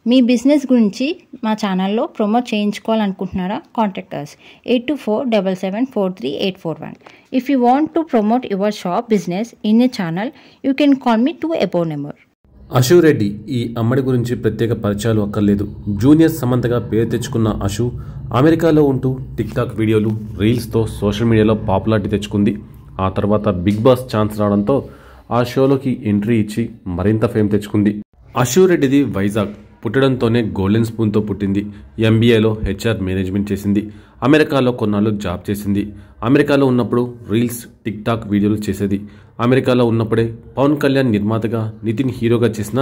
మీ business గురించి మా ఛానల్లో ప్రమోట్ చేయించుకోవాలనుకుంటున్నారా? Contact us 8247743841. If you want to promote your shop business in a channel, you can call me to above number. Ashu Reddy ఈ అమ్మడి గురించి ప్రత్యేక పరిచయాలు అక్కర్లేదు. జూనియర్ సమంతగా పేరు తెచ్చుకున్న అశు అమెరికాలో ఉంటూ టిక్ టాక్ వీడియోలు, రీల్స్తో సోషల్ మీడియాలో పాపులారిటీ తెచ్చుకుంది. ఆ తర్వాత బిగ్ బాస్ ఛాన్స్ రావడంతో ఆ షోలోకి ఎంట్రీ ఇచ్చి మరింత ఫేమ్ తెచ్చుకుంది. అశు రెడ్డిది వైజాగ్. పుట్టడంతోనే గోల్డెన్ స్పూన్తో పుట్టింది. ఎంబీఏలో హెచ్ఆర్ మేనేజ్మెంట్ చేసింది. అమెరికాలో కొన్నాళ్ళు జాబ్ చేసింది. అమెరికాలో ఉన్నప్పుడు రీల్స్, టిక్ టాక్ వీడియోలు చేసేది. అమెరికాలో ఉన్నప్పుడే పవన్ కళ్యాణ్ నిర్మాతగా, నితిన్ హీరోగా చేసిన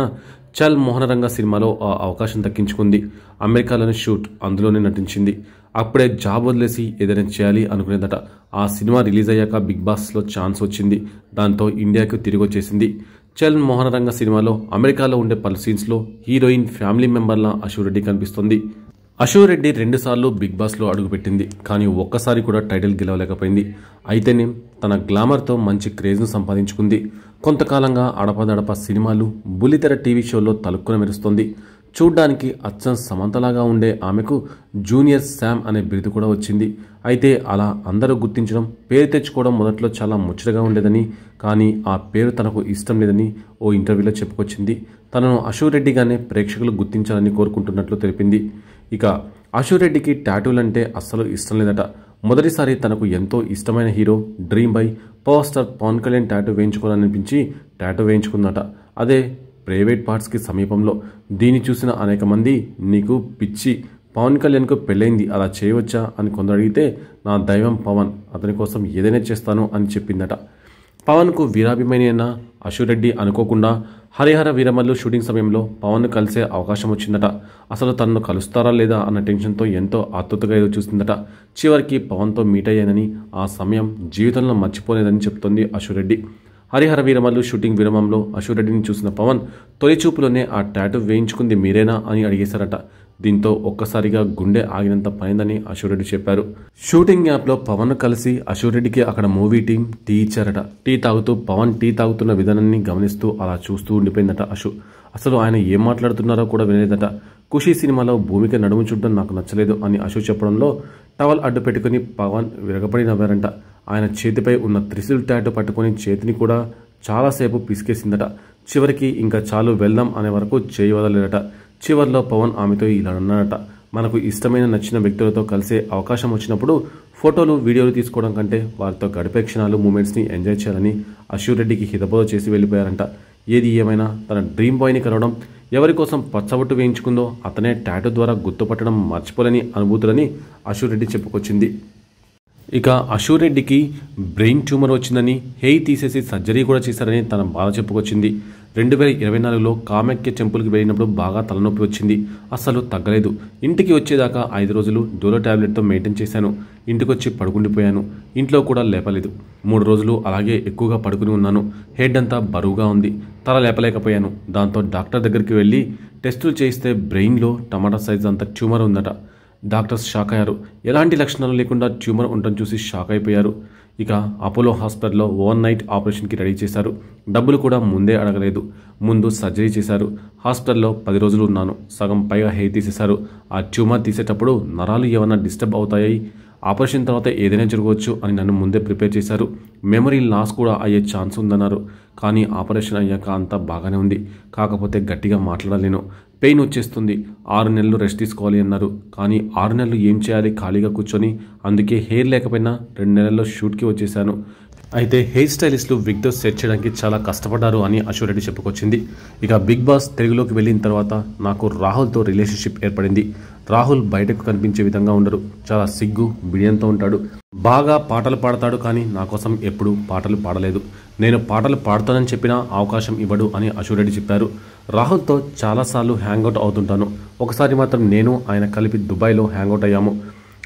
చల్ మోహనరంగ సినిమాలో ఆ అవకాశం దక్కించుకుంది. అమెరికాలోని షూట్, అందులోనే నటించింది. అప్పుడే జాబ్ వదిలేసి ఏదైనా చేయాలి అనుకునేదట. ఆ సినిమా రిలీజ్ అయ్యాక బిగ్ బాస్లో ఛాన్స్ వచ్చింది. దాంతో ఇండియాకు తిరిగి వచ్చేసింది. చల్ మోహనరంగ సినిమాలో అమెరికాలో ఉండే పలు సీన్స్లో హీరోయిన్ ఫ్యామిలీ మెంబర్లా అశు రెడ్డి కనిపిస్తుంది. అశు రెడ్డి 2 సార్లు బిగ్ బాస్లో అడుగుపెట్టింది. కానీ ఒక్కసారి కూడా టైటిల్ గెలవలేకపోయింది. అయితేనే తన గ్లామర్తో మంచి క్రేజ్ను సంపాదించుకుంది. కొంతకాలంగా అడపదడప సినిమాలు, బుల్లితెర టీవీ షోల్లో తలుక్కున మెరుస్తోంది. చూడ్డానికి అచ్చం సమంతలాగా ఉండే ఆమెకు జూనియర్ శామ్ అనే బిరుదు కూడా వచ్చింది. అయితే అలా అందరూ గుర్తించడం, పేరు తెచ్చుకోవడం మొదట్లో చాలా ముచ్చటగా ఉండేదని, కానీ ఆ పేరు తనకు ఇష్టం లేదని ఓ ఇంటర్వ్యూలో చెప్పుకొచ్చింది. తనను అశు రెడ్డిగానే ప్రేక్షకులు గుర్తించాలని కోరుకుంటున్నట్లు తెలిపింది. ఇక అశు రెడ్డికి టాటూలంటే అస్సలు ఇష్టం లేదట. మొదటిసారి తనకు ఎంతో ఇష్టమైన hero, dream boy, power star Pawan Kalyan tattoo వేయించుకోవాలనిపించి టాటూ వేయించుకుందట. అదే ప్రైవేట్ పార్ట్స్కి సమీపంలో. దీన్ని చూసిన అనేక మంది, నీకు పిచ్చి, పవన్ కళ్యాణ్కు పెళ్ళైంది, అలా చేయవచ్చా అని కొందరు అడిగితే, నా దైవం పవన్, అతని కోసం ఏదైనా చేస్తాను అని చెప్పిందట. పవన్కు వీరాభిమాని అయిన అశు రెడ్డి అనుకోకుండా హరిహర వీరమల్లు షూటింగ్ సమయంలో పవన్ను కలిసే అవకాశం వచ్చిందట. అసలు తనను కలుస్తారా లేదా అన్న టెన్షన్తో ఎంతో ఆతృతగా ఎదురు చూసిందట. చివరికి పవన్తో మీట్ అయ్యానని, ఆ సమయం జీవితంలో మర్చిపోలేదని చెప్తోంది అశు రెడ్డి. హరిహర వీరమల్లు షూటింగ్ విరామంలో అశు రెడ్డిని చూసిన పవన్ తొలి చూపులోనే ఆ టాటూ వేయించుకుంది మీరేనా అని అడిగేశారట. దీంతో ఒక్కసారిగా గుండె ఆగినంత పైందని అశు రెడ్డి చెప్పారు. షూటింగ్ యాప్లో పవన్ కలిసి అశు రెడ్డికి అక్కడ మూవీ టీం టీ ఇచ్చారట. టీ తాగుతూ పవన్ టీ తాగుతున్న విధానాన్ని గమనిస్తూ అలా చూస్తూ ఉండిపోయిందట అశు. అసలు ఆయన ఏం మాట్లాడుతున్నారో కూడా వినలేదట. ఖుషీ సినిమాలో భూమిక నడుము చూడడం నాకు నచ్చలేదు అని అశు చెప్పడంలో టవల్ అడ్డు పెట్టుకుని పవన్ విరగపడి నవ్వారంట. ఆయన చేతిపై ఉన్న త్రిశూల్ టాటూ పట్టుకుని చేతిని కూడా చాలాసేపు పిసికేసిందట. చివరికి ఇంకా చాలు వెళ్దాం అనే వరకు చేయి వదలేదట. చివర్లో పవన్ ఆమెతో ఇలా అన్నాడట, మనకు ఇష్టమైన నచ్చిన వ్యక్తులతో కలిసే అవకాశం వచ్చినప్పుడు ఫోటోలు, వీడియోలు తీసుకోవడం కంటే వారితో గడిపే క్షణాలు, మూమెంట్స్ని ఎంజాయ్ చేయాలని అశు రెడ్డికి హితబోధ చేసి వెళ్ళిపోయారంట. ఏది ఏమైనా తన డ్రీమ్ బాయ్ని కలవడం, ఎవరి కోసం పచ్చబొట్టు వేయించుకుందో అతనే టాటూ ద్వారా గుర్తుపట్టడం మర్చిపోలేని అనుభూతులని అశు రెడ్డి చెప్పుకొచ్చింది. ఇక అశు రెడ్డికి బ్రెయిన్ ట్యూమర్ వచ్చిందని, హెయిర్ తీసేసి సర్జరీ కూడా చేశారని తన బాధ చెప్పుకొచ్చింది. 2024లో కామాఖ్య టెంపుల్కి వెళ్ళినప్పుడు బాగా తలనొప్పి వచ్చింది. అస్సలు తగ్గలేదు. ఇంటికి వచ్చేదాకా 5 రోజులు డోలో టాబ్లెట్తో మెయింటైన్ చేశాను. ఇంటికొచ్చి పడుకుండిపోయాను. ఇంట్లో కూడా లేపలేదు. 3 రోజులు అలాగే ఎక్కువగా పడుకుని ఉన్నాను. హెడ్ అంతా బరువుగా ఉంది. తల లేపలేకపోయాను. దాంతో డాక్టర్ దగ్గరికి వెళ్ళి టెస్టులు చేయిస్తే బ్రెయిన్లో టమాటా సైజ్ అంత ట్యూమర్ ఉందట. డాక్టర్స్ షాక్ అయ్యారు. ఎలాంటి లక్షణాలు లేకుండా ట్యూమర్ ఉండటం చూసి షాక్ అయిపోయారు. ఇక అపోలో హాస్పిటల్లో ఓవర్ నైట్ ఆపరేషన్కి రెడీ చేశారు. డబ్బులు కూడా ముందే అడగలేదు. ముందు సర్జరీ చేశారు. హాస్పిటల్లో 10 రోజులు ఉన్నాను. సగం పైగా హెయిర్ తీసేశారు. ఆ ట్యూమర్ తీసేటప్పుడు నరాలు ఏమైనా డిస్టర్బ్ అవుతాయి, ఆపరేషన్ తర్వాత ఏదైనా జరగవచ్చు అని నన్ను ముందే ప్రిపేర్ చేశారు. మెమరీ లాస్ కూడా అయ్యే ఛాన్స్ ఉందన్నారు. కానీ ఆపరేషన్ అయ్యాక అంతా బాగానే ఉంది. కాకపోతే గట్టిగా మాట్లాడలేను, పెయిన్ వచ్చేస్తుంది. 6 నెలలు రెస్ట్ తీసుకోవాలి అన్నారు. కానీ 6 నెలలు ఏం చేయాలి ఖాళీగా కూర్చొని? అందుకే హెయిర్ లేకపోయినా 2 నెలల్లో షూట్కి వచ్చేసాను. అయితే హెయిర్ స్టైలిస్టులు విగ్తో సెట్ చేయడానికి చాలా కష్టపడ్డారు అని అశు రెడ్డి చెప్పుకొచ్చింది. ఇక బిగ్ బాస్ తెలుగులోకి వెళ్ళిన తర్వాత నాకు రాహుల్తో రిలేషన్షిప్ ఏర్పడింది. రాహుల్ బయటకు కనిపించే విధంగా ఉండడు. చాలా సిగ్గు, బిడియంతో ఉంటాడు. బాగా పాటలు పాడతాడు, కానీ నా కోసం ఎప్పుడూ పాటలు పాడలేదు. నేను పాటలు పాడతానని చెప్పినా అవకాశం ఇవ్వడు అని అశు రెడ్డి చెప్పారు. రాహుల్తో చాలాసార్లు హ్యాంగ్అవుట్ అవుతుంటాను. ఒకసారి మాత్రం నేను ఆయన కలిపి దుబాయ్లో హ్యాంగ్అవుట్ అయ్యాము.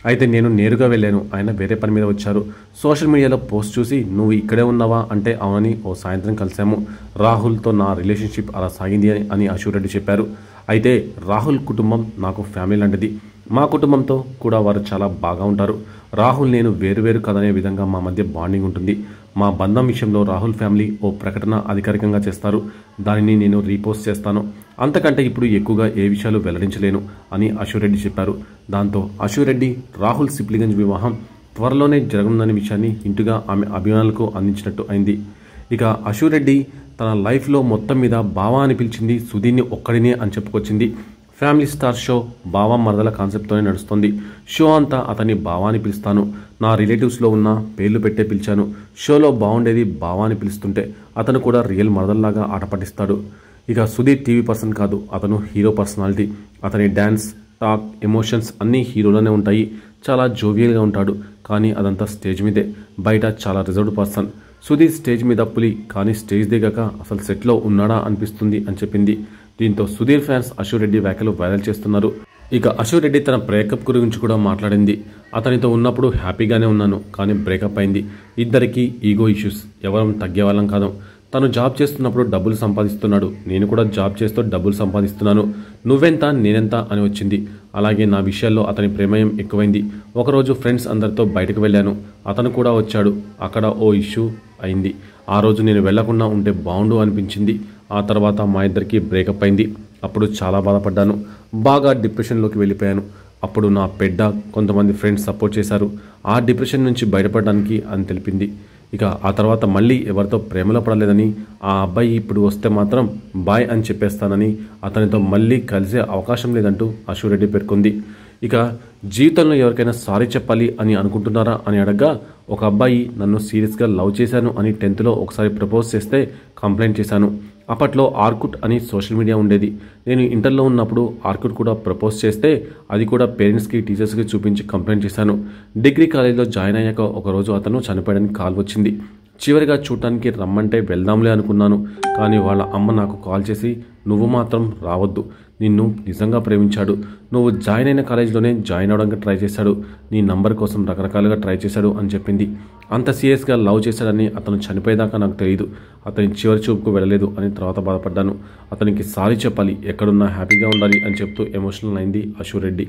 అయితే నేను నేరుగా వెళ్ళాను. ఆయన వేరే పని మీద వచ్చారు. సోషల్ మీడియాలో పోస్ట్ చూసి నువ్వు ఇక్కడే ఉన్నావా అంటే అవునని ఓ సాయంత్రం కలిసాము. రాహుల్తో నా రిలేషన్షిప్ అలా సాగింది అని అశు రెడ్డి చెప్పారు. అయితే రాహుల్ కుటుంబం నాకు ఫ్యామిలీ లాంటిది. మా కుటుంబంతో కూడా వారు చాలా బాగా ఉంటారు. రాహుల్ నేను వేరువేరు కదనే విధంగా మా మధ్య బాండింగ్ ఉంటుంది. మా బంధం విషయంలో రాహుల్ ఫ్యామిలీ ఓ ప్రకటన అధికారికంగా చేస్తారు. దానిని నేను రీపోస్ట్ చేస్తాను. అంతకంటే ఇప్పుడు ఎక్కువగా ఏ విషయాలు వెల్లడించలేను అని అశు రెడ్డి చెప్పారు. దాంతో అశు రెడ్డి రాహుల్ సిప్లిగంజ్ వివాహం త్వరలోనే జరగనుందనే విషయాన్ని ఇంటుగా ఆమె అభిమానులకు అందించినట్టు అయింది. ఇక అశు రెడ్డి తన లైఫ్లో మొత్తం మీద బావా అని పిలిచింది సుధీర్ని ఒక్కడినే అని చెప్పుకొచ్చింది. ఫ్యామిలీ స్టార్ షో బావా మరదల కాన్సెప్ట్తోనే నడుస్తుంది. షో అంతా అతన్ని బావా అని పిలుస్తాను. నా రిలేటివ్స్లో ఉన్న పేర్లు పెట్టే పిలిచాను. షోలో బాగుండేది బావా అని పిలుస్తుంటే అతను కూడా రియల్ మరదల్లాగా ఆట పట్టిస్తాడు. ఇక సుధీర్ టీవీ పర్సన్ కాదు, అతను హీరో పర్సనాలిటీ. అతని డ్యాన్స్, టాక్, ఎమోషన్స్ అన్నీ హీరోలోనే ఉంటాయి. చాలా జోవియల్గా ఉంటాడు. కానీ అదంతా స్టేజ్ మీదే, బయట చాలా రిజర్వ్డ్ పర్సన్. సుధీర్ స్టేజ్ మీద పులి, కానీ స్టేజ్ దిగాక అసలు సెట్లో ఉన్నాడా అనిపిస్తుంది అని చెప్పింది. దీంతో సుధీర్ ఫ్యాన్స్ అశు రెడ్డి వ్యాఖ్యలు వైరల్ చేస్తున్నారు. ఇక అశు రెడ్డి తన బ్రేకప్ గురించి కూడా మాట్లాడింది. అతనితో ఉన్నప్పుడు హ్యాపీగానే ఉన్నాను, కానీ బ్రేకప్ అయింది. ఇద్దరికి ఈగో ఇష్యూస్, ఎవరం తగ్గే వాళ్ళం కాదు. తను జాబ్ చేస్తున్నప్పుడు డబ్బులు సంపాదిస్తున్నాడు, నేను కూడా జాబ్ చేస్తూ డబ్బులు సంపాదిస్తున్నాను. నువ్వెంత నేనెంత అని వచ్చింది. అలాగే నా విషయాల్లో అతని ప్రమేయం ఎక్కువైంది. ఒకరోజు ఫ్రెండ్స్ అందరితో బయటకు వెళ్ళాను, అతను కూడా వచ్చాడు. అక్కడ ఓ ఇష్యూ అయింది. ఆ రోజు నేను వెళ్లకుండా ఉంటే బాగుండు అనిపించింది. ఆ తర్వాత మా ఇద్దరికి బ్రేకప్ అయింది. అప్పుడు చాలా బాధపడ్డాను, బాగా డిప్రెషన్లోకి వెళ్ళిపోయాను. అప్పుడు నా పెద్ద కొంతమంది ఫ్రెండ్స్ సపోర్ట్ చేశారు ఆ డిప్రెషన్ నుంచి బయటపడడానికి అని తెలిపింది. ఇక ఆ తర్వాత మళ్ళీ ఎవరితో ప్రేమలో పడలేదని, ఆ అబ్బాయి ఇప్పుడు వస్తే మాత్రం బాయ్ అని చెప్పేస్తానని, అతనితో మళ్ళీ కలిసే అవకాశం లేదంటూ అశు రెడ్డి పేర్కొంది. ఇక జీవితంలో ఎవరికైనా సారీ చెప్పాలి అని అనుకుంటున్నారా అని అడగ్గా, ఒక అబ్బాయి నన్ను సీరియస్గా లవ్ చేశాను అని 10th ఒకసారి ప్రపోజ్ చేస్తే కంప్లైంట్ చేశాను. అప్పట్లో ఆర్కుట్ అని సోషల్ మీడియా ఉండేది. నేను ఇంటర్లో ఉన్నప్పుడు ఆర్కుట్ కూడా ప్రపోజ్ చేస్తే అది కూడా పేరెంట్స్కి, టీచర్స్కి చూపించి కంప్లైంట్ చేశాను. డిగ్రీ కాలేజీలో జాయిన్ అయ్యాక ఒకరోజు అతను చనిపోయాడని కాల్ వచ్చింది. చివరిగా చూడటానికి రమ్మంటే వెళ్దాంలే అనుకున్నాను. కానీ వాళ్ళ అమ్మ నాకు కాల్ చేసి, నువ్వు మాత్రం రావద్దు, నిన్ను నిజంగా ప్రేమించాడు, నువ్వు జాయిన్ అయిన కాలేజీలోనే జాయిన్ అవడానికి ట్రై చేశాడు, నీ నంబర్ కోసం రకరకాలుగా ట్రై చేశాడు అని చెప్పింది. అంత సీరియస్గా లవ్ చేశాడని అతను చనిపోయేదాకా నాకు తెలియదు. అతని చివరి చూపుకు వెళ్ళలేదు అని తర్వాత బాధపడ్డాను. అతనికి సారీ చెప్పాలి, ఎక్కడున్నా హ్యాపీగా ఉండాలి అని చెప్తూ ఎమోషనల్ అయింది అశు రెడ్డి.